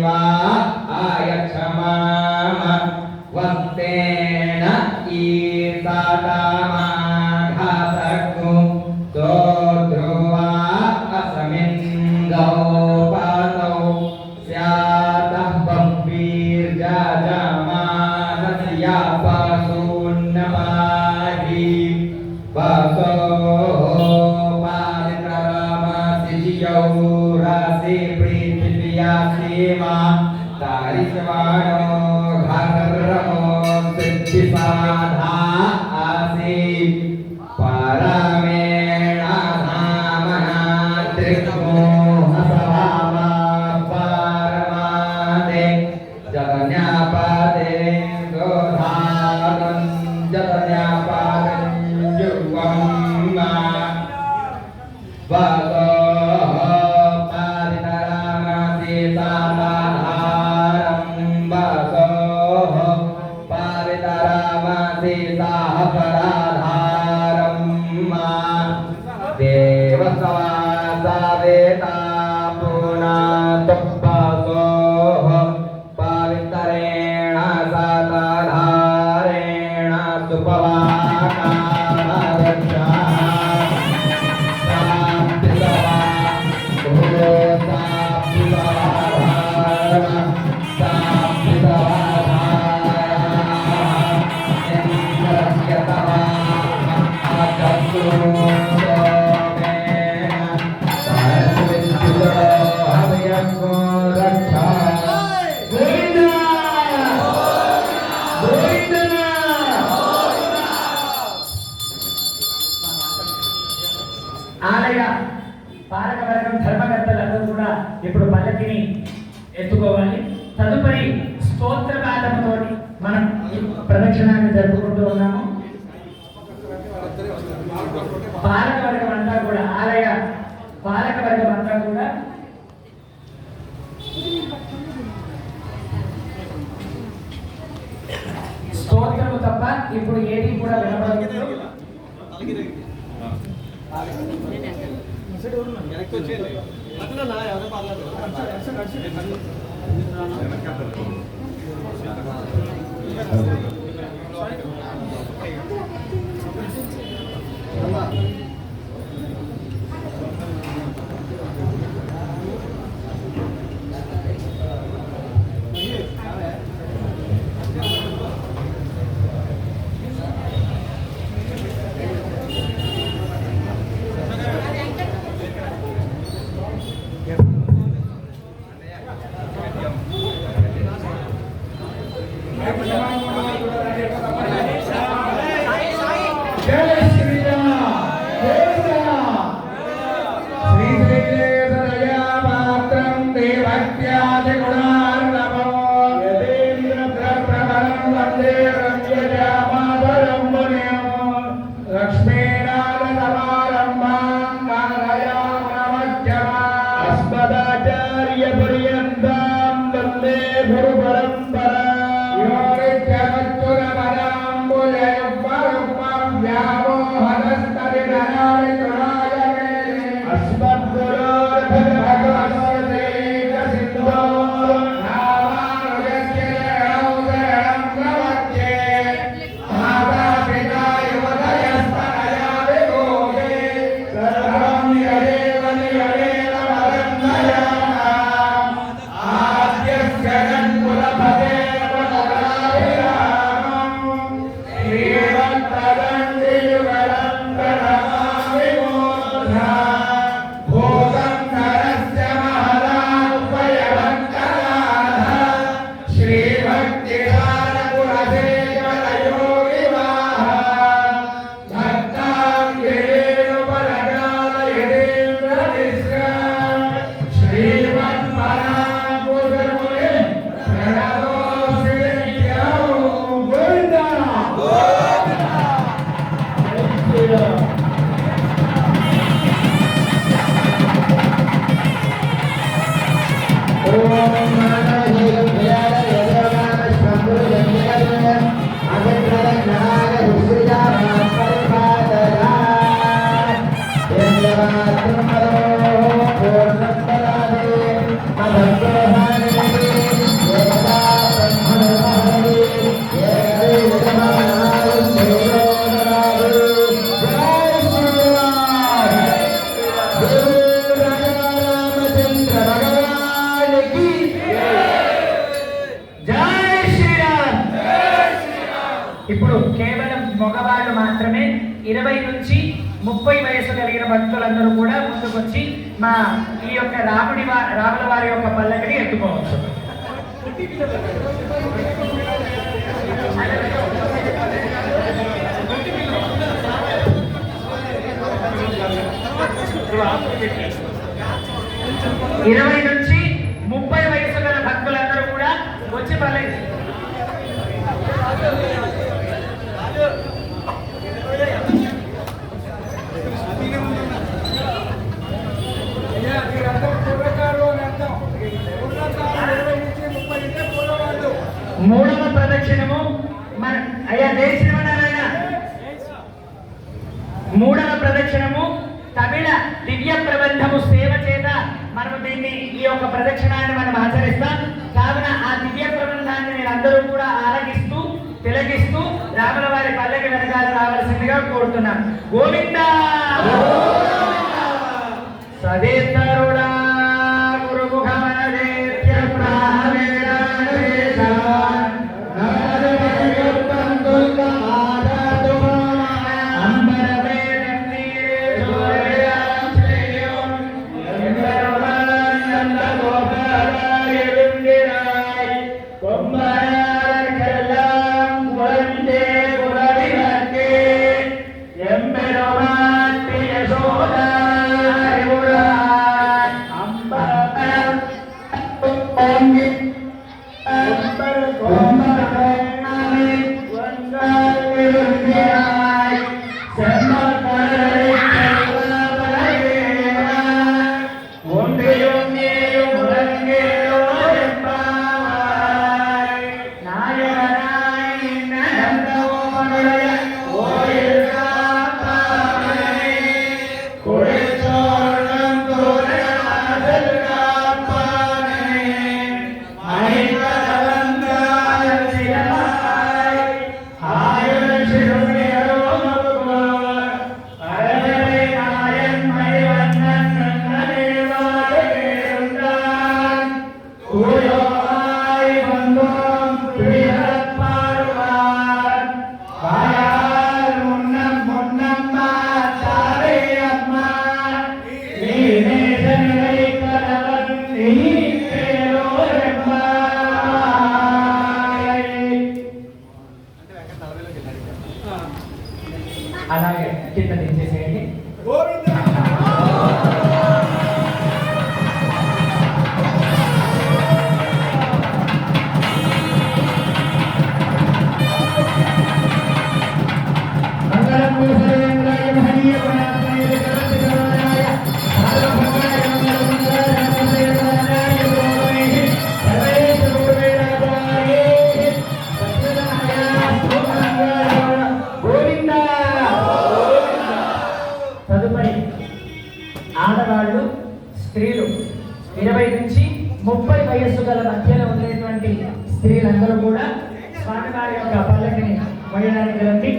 वा आयक्षमाम वस्तेन ईसातामाघातकु तो ध्रुवा असमिन्दौ पातौ स्यातः बह्वीर्जाजमानस्या पासून्नपाहि पासो पालितरामसिजियौ रासि प्रीतिया सीमा तारिशवाणो घरमो सिद्धिसाधा आसी परमेणाधामना त्रिमोहसभामा परमाते जगन्यापादे दोधानं जगन्यापादं युवं वासो देवसवासावेता पुनातुप्पसोः पवित्रेण साताधारेण सुपवाकामरक्षा साप्तिसवा भूसाप्तिसवाधारण साप्तिसवाधारण इन्द्रस्यतवा अकस्तु ఆలయ పాలకవర్గం ధర్మకర్తలందరూ కూడా ఇప్పుడు పల్లకిని ఎత్తుకోవాలి. తదుపరి స్తోత్రపాఠంతో మనం ప్రదక్షిణాన్ని జరుపుకుంటూ ఉన్నాము. పాలకవర్గం అంతా కూడా ఆలయ పాలకవర్గం అంతా కూడా స్తోత్రము తప్ప ఇప్పుడు ఏది కూడా వినబడదు. Hare ఇప్పుడు కేవలం మగవాళ్ళు మాత్రమే 20 నుంచి 30 వయసు కలిగిన భక్తులందరూ కూడా ముందుకొచ్చి మా ఈ యొక్క రాముల వారి యొక్క పల్లకిని ఎత్తుకోవచ్చు. ఇరవై నుంచి 30 వయసు గల భక్తులందరూ కూడా వచ్చి పల్లకి మూడవ ప్రదక్షిణము మన అయ్యా దేశమన్నారాయణ. మూడవ ప్రదక్షిణము తమిళ దివ్య ప్రబంధము సేవ చేత మనము దీన్ని ఈ యొక్క ప్రదక్షిణాన్ని మనం ఆచరిస్తాం. కావున ఆ దివ్య ప్రబంధాన్ని నేను అందరూ కూడా ఆరగిస్తూ తిలకిస్తూ రాముల వారి పల్లకి వెనకాల రావాల్సిందిగా కోరుతున్నాను. గోవింద సదేతరుడా అలాగే కింద దించేసేయండి. ఆడవాళ్ళు స్త్రీలు 20 నుంచి 30 వయస్సు గల మధ్యలో ఉండేటువంటి స్త్రీలందరూ కూడా స్వామివారి యొక్క పల్లకిని మోయడానికి రండి.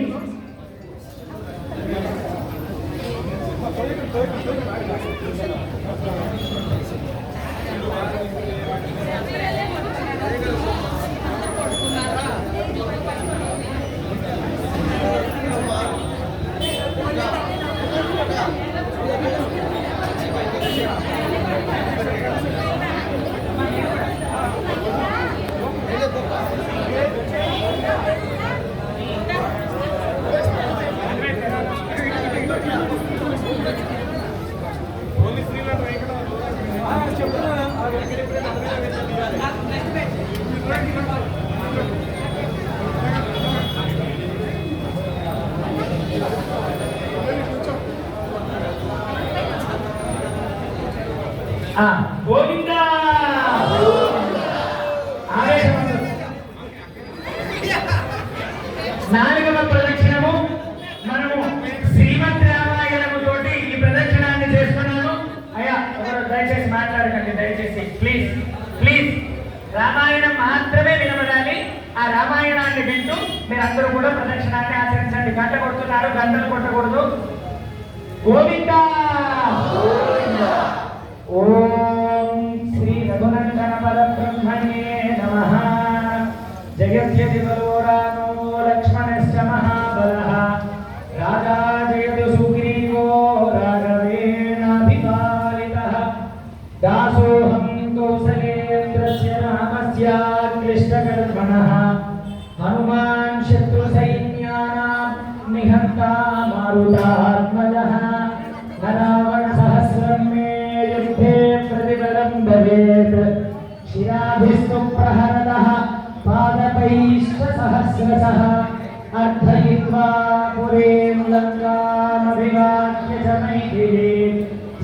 గోవింద నాలుగవ ప్రదక్షిణము మనము శ్రీమద్ రామాయణము తోటి ఈ ప్రదక్షిణాన్ని చేస్తున్నాము. అయ్యా ఎవరు దయచేసి మాట్లాడకండి, దయచేసి ప్లీజ్ ప్లీజ్. రామాయణం మాత్రమే వినబడాలి. ఆ రామాయణాన్ని వింటూ మీరందరూ కూడా ప్రదక్షిణాన్ని ఆచరించండి. గంట కొడుతున్నారు, గంటలు కొట్టకూడదు. గోవింద ఓం శ్రీ రఘునందన పరబ్రహ్మణ్యే నమః. జగత్యధిపదో రామో లక్ష్మణశ్చ कौसलेन्द्रस्य रामस्य क्लिष्टकल्पनः हनुमान् शत्रुसैन्यानां निहन्ता मारुतात्मजः रावणसहस्रं मे युद्धे प्रतिबलं भवेत् शिराभिस्तु प्रहरतः पादपैश्च सहस्रशः अर्थयित्वा पुरीं लङ्कामभिवाद्य च मैथिलीं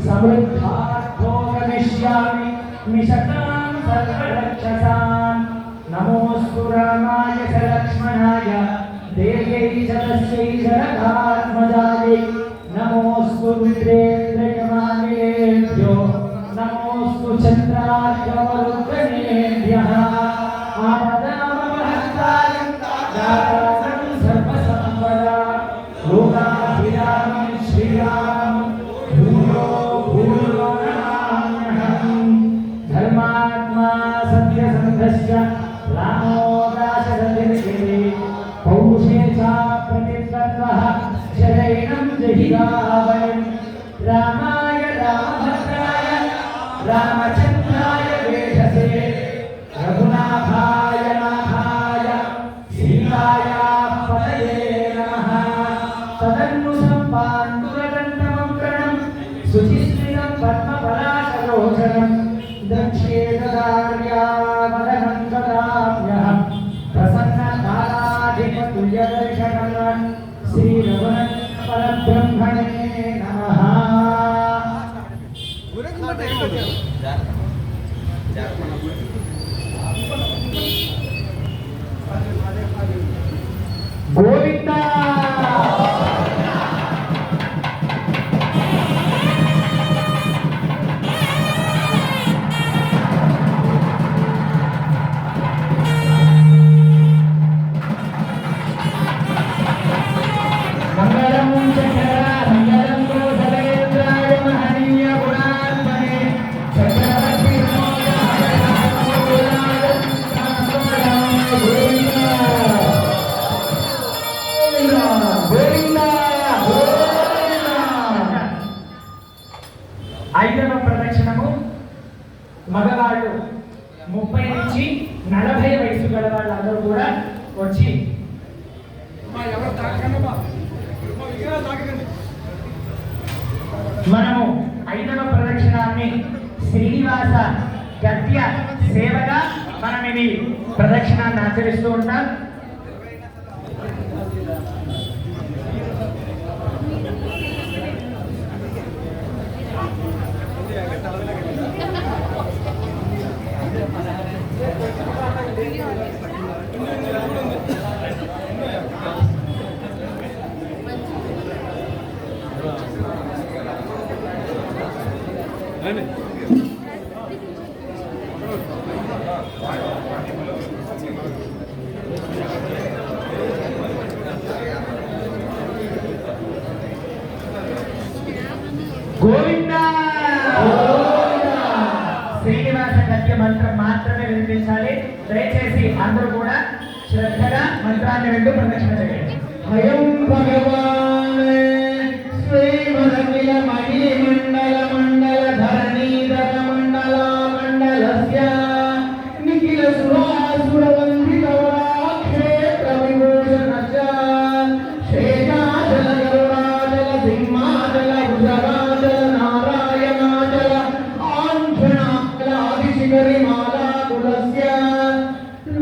समृद्धार्थो गमिष्यामि निशतां सर्वरक्षसाम् नमोऽस्तु रामाय च लक्ष्मणाय देव्यै च तस्यै जनकात्मजायै नमोऽस्तु रुद्रेन्द्रयमानिलेभ्यो नमोऽस्तु चन्द्रार्कमरुद्गणेभ्यः आपदामपहर्तारं दातारं सर्वसम्पदा लोकाभिरामं श्रीरामं भूयो भूयो नमाम्यहम् धर्मात्मा सत्यसन्धश्च रामो दाशरथिर्षिते पौरुषे च प्रतिद्वन्द्वः शरैणं जहिरावयम् रामाय रामभद्राय रामचन्द्राय वेधसे रघुनाथाय नाथाय सीतायाः पतये नमः तदन्नुसम्पान्दुरदन्तमङ्कणं शुचिस्मितं पद्मपलाशलोचनं दक्षेणदार्यामदनं ददाम्यहं प्रसन्नकालाधिपतुल्यदर्शनं श्रीरघुनन्दनपरब्रह्मणे नमः గోవిందా మంగళం చక్ర మంగళం గోసలేంద్రాయ మహనీయ గుణాత్మనే చక్రవర్తి ఐదవ ప్రదక్షిణము మగవాళ్ళు 30 నుంచి 40 వయసు గల వాళ్ళందరూ కూడా వచ్చి మనము ఐదవ ప్రదక్షిణాన్ని శ్రీనివాస గద్య సేవగా మనం ఇది ప్రదక్షిణాన్ని ఆచరిస్తూ ఉంటాం. గోవిందా శ్రీనివాస గద్య మంత్రం మాత్రమే వినిపించాలి. దయచేసి అందరూ కూడా శ్రద్ధగా మంత్రాన్ని వింటూ ప్రదక్షిణ చేయండి. హయం భగవాన్ శ్రీమదఖిల మణిమండల మండల ధరణీధర మండల మండలస్య నిఖిల సురాసుర వందిత క్షేత్ర విభూషణస్య శేషాచల గరుడాచల సింహాచల వృషభాచల నారాయణాచల ఆంజనాచల ఆదిశిఖరిమాలా కులస్య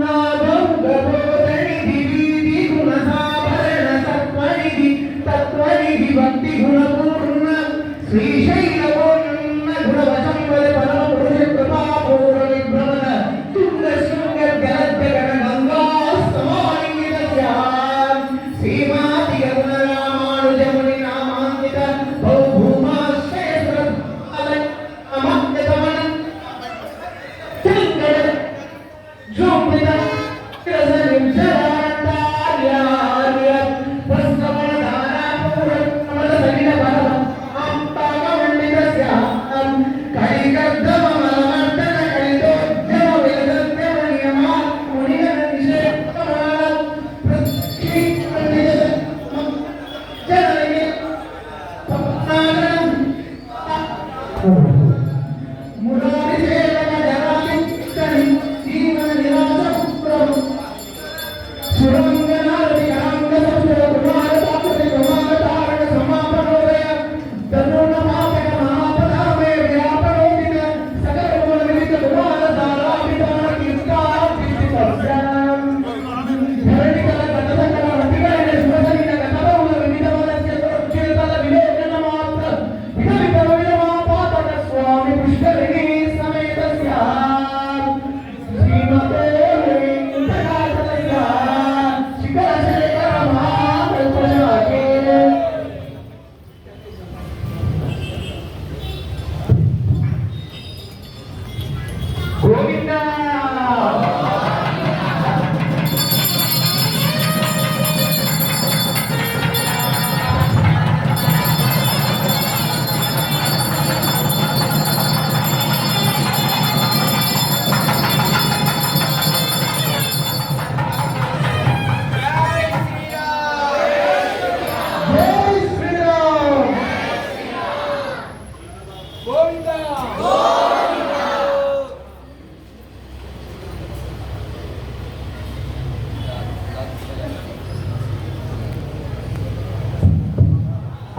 నాదం గభోధని దివీది గుణసాభరణ సత్వనిధి తత్వనిధి భక్తి గుణపూర్ణ శ్రీశైలపూర్ణ గుణవశంబల పరమ పురుష కృపాపూర్ణ విభ్రమణ తుంగ శృంగ గలద్గణ గంగా సమాంగిత శ్రీమాతి గరుణరామానుజముని నామాంకిత భౌభూమాశ్రేష్ఠ గోవిందా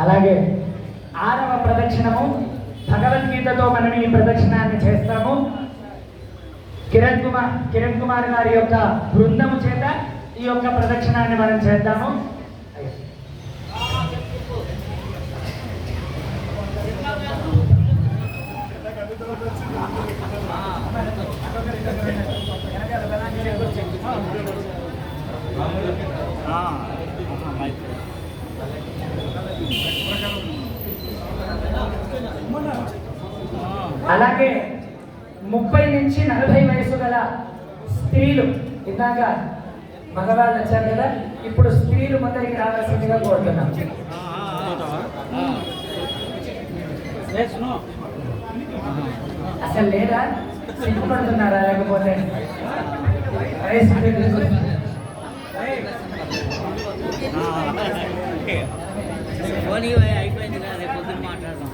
అలాగే 6వ ప్రదక్షిణము భగవద్గీతతో మనం ఈ ప్రదక్షిణాన్ని చేస్తాము. కిరణ్ కుమార్ గారి యొక్క బృందము చేత ఈ యొక్క ప్రదక్షిణాన్ని మనం చేద్దాము. అలాగే 30 నుంచి 40 వయసు గల స్త్రీలు, ఇందాక మగవాళ్ళు వచ్చారు కదా, ఇప్పుడు స్త్రీలు ముందరికి రావాల్సిందిగా కోరుతున్నాం. అసలు లేదా సిగ్గుపడుతున్నారా లేకపోతే అయిపోయింది కదా, రేపు పొద్దున్న మాట్లాడదాం.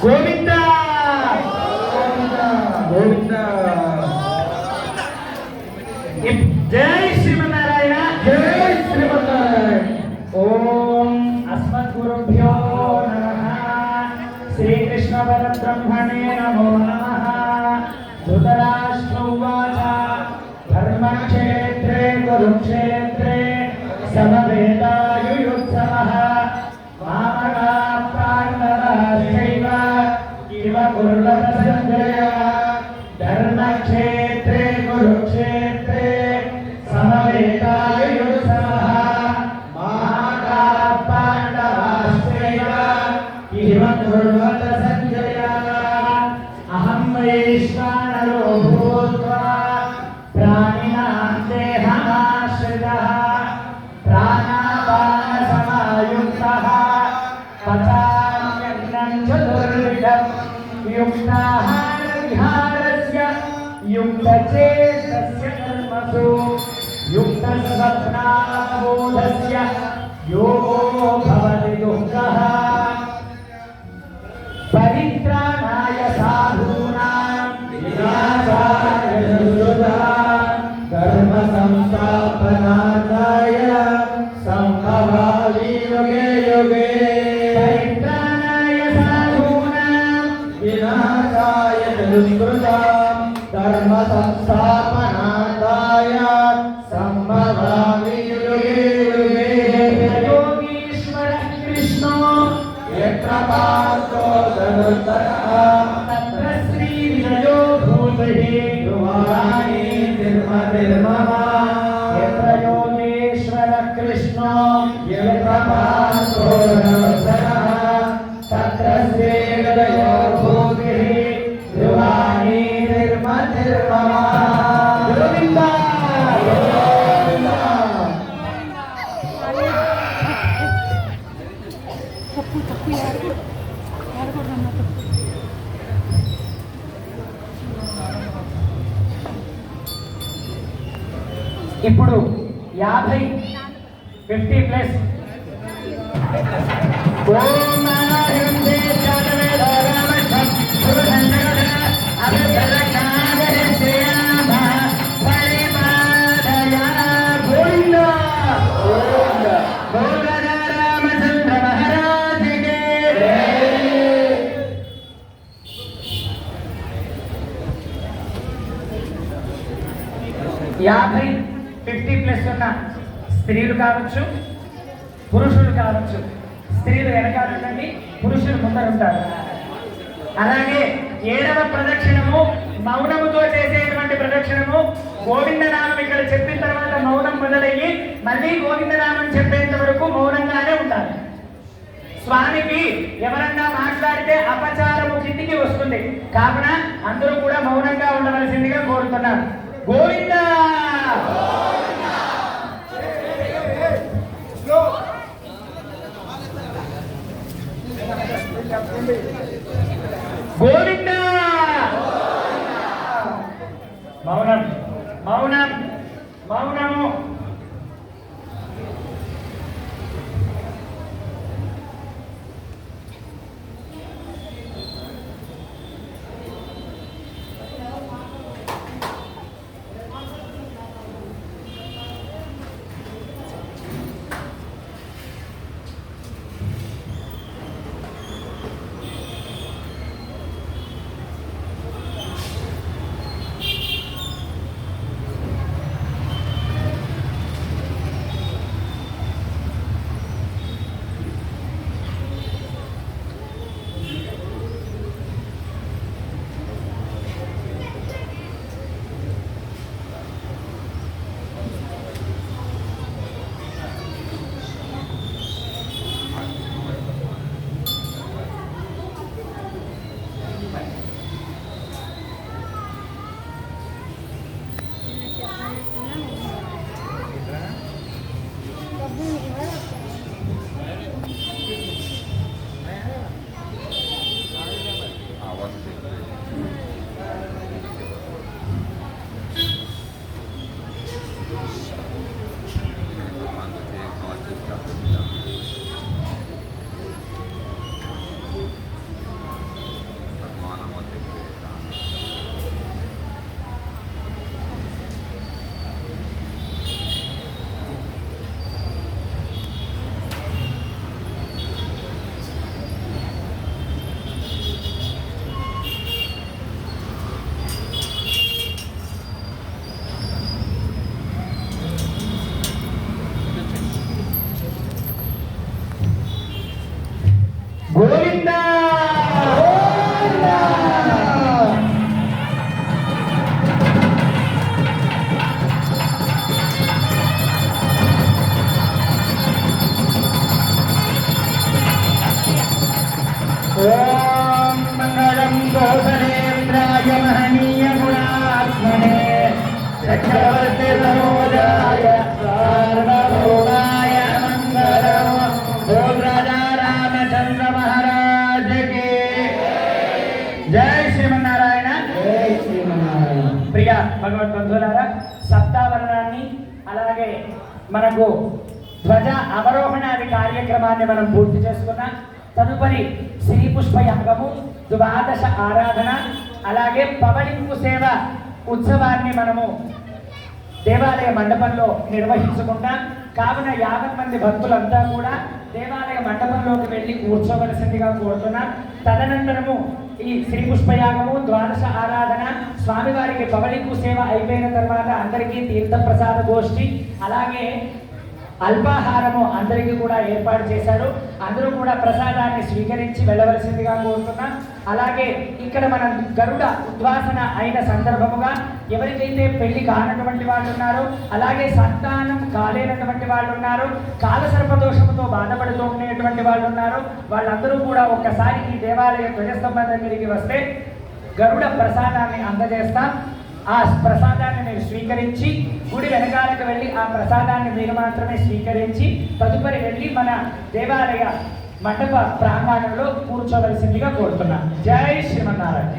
గోవింద గోవింద జై శ్రీమన్నారాయణ జై శ్రీమన్నారాయణ. ఓం అస్మద్గురుభ్యో నమః. శ్రీకృష్ణ పరబ్రహ్మణే నమో నమః. ధృతరాష్ట్ర ఉవాచ ధర్మక్షేత్రే కురుక్షేత్రే సమవేతాయుయుత్సవః మామకా పాండవాశ్చైవ ఇవ కుర్వత సంజయ. ధర్మక్షేత్రే కురుక్షేత్రే సమవేతాయుయుత్సవః మామకా పాండవాశ్చైవ ఇవ కుర్వత సంజయ. అహం వైశ్వానరో భూత్వా ప్రాణినాం దేహమాశ్రితః ప్రాణాపానసమాయుక్తః పచామ్యన్నం చతుర్విధం యుక్తాహారవిహారస్య యుక్తచేతస్య కర్మసు యుక్తస్వప్నావబోధస్య యోగో భవతి దుఃఖః. పరిత్రాణాయ సాధూనాం వినాశాయ దుష్కృతాం ధర్మ సంస్థాపనార్థాయ సంభవామి యుగే యుగే. పరిత్రాణాయ సాధూనాం వినాశాయ దుష్కృతాం ధర్మ సంస్థాపనార్థాయ సంభవామి యుగే యుగే. యోగీశ్వర కృష్ణో యత్ర పార్థో ధనుర్ధరః తత్ర శ్రీ విజయో భూతిః ధ్రువాణి నిర్మమ. యత్ర యోగేశ్వర కృష్ణో యత్ర పార్థో ధనుర్ధరః తత్ర శ్రీ విజయో భూతిః ధ్రువాణి నిర్మమ. గోవింద గోవింద. ఇప్పుడు 50 ప్లస్ రామచంద్ర మహారాజుకి 50 ప్లస్ ఉన్న స్త్రీలు కావచ్చు, పురుషులు కావచ్చు. స్త్రీలు వెనకాలండి, పురుషులు ముందర ఉంటారు. అలాగే 7వ ప్రదక్షిణము మౌనముతో చేసేటువంటి ప్రదక్షిణము. గోవిందనామం ఇక్కడ చెప్పిన తర్వాత మౌనం మొదలయ్యి మళ్ళీ గోవిందనామం చెప్పేంత వరకు మౌనంగానే ఉంటారు. స్వామికి ఎవరన్నా మాట్లాడితే అపచారము కిందికి వస్తుంది. కావున అందరూ కూడా మౌనంగా ఉండవలసిందిగా కోరుతున్నారు. గోవిందా గోవిందా. మౌనం మౌనం మౌనము. గోవిందా ఓం మంగళం గోపనేంద్రాయ మహనీయ గుణాత్మనే చక్రవర్తి సరోజాయ సార్వభౌమాయ మంగళం. ఓం రాజా రామచంద్ర మహారాజ్ కి జై శ్రీమన్నారాయణ. జై శ్రీమన్నారాయణ. ప్రియ భగవద్బంధువులారా, సప్తావరణాన్ని అలాగే మనకు ధ్వజ అవరోహణాది కార్యక్రమాన్ని మనం పూర్తి చేసుకున్నాం. తదుపరి శ్రీ పుష్ప యాగము, ద్వాదశ ఆరాధన, అలాగే పవళింపు సేవ ఉత్సవాన్ని మనము దేవాలయ మండపంలో నిర్వహించుకుంటాం. కావున 50 మంది భక్తులంతా కూడా దేవాలయ మండపంలోకి వెళ్ళి కూర్చోవలసిందిగా కోరుతున్నాం. తదనంతరము ఈ శ్రీ పుష్పయాగము, ద్వాదశ ఆరాధన, స్వామివారికి పవళింపు సేవ అయిపోయిన తర్వాత అందరికీ తీర్థప్రసాద గోష్ఠి, అలాగే అల్పాహారము అందరికీ కూడా ఏర్పాటు చేశారు. అందరూ కూడా ప్రసాదాన్ని స్వీకరించి వెళ్ళవలసిందిగా కోరుతున్నాం. అలాగే ఇక్కడ మనం గరుడ ఉద్వాసన అయిన సందర్భముగా ఎవరికైతే పెళ్లి కానటువంటి వాళ్ళు ఉన్నారో, అలాగే సంతానం కాలేనటువంటి వాళ్ళు ఉన్నారు, కాలసర్పదోషముతో బాధపడుతూ ఉండేటువంటి వాళ్ళు ఉన్నారు, వాళ్ళందరూ కూడా ఒక్కసారి ఈ దేవాలయ ధ్వజస్తంభం దగ్గరికి వస్తే గరుడ ప్రసాదాన్ని అందజేస్తాం. ఆ ప్రసాదాన్ని మీరు స్వీకరించి గుడి వెనకాలకు వెళ్ళి ఆ ప్రసాదాన్ని మీరు మాత్రమే స్వీకరించి తదుపరి వెళ్ళి మన దేవాలయ మండప ప్రాంగణంలో కూర్చోవలసిందిగా కోరుతున్నాం. జై శ్రీమన్నారాయణ.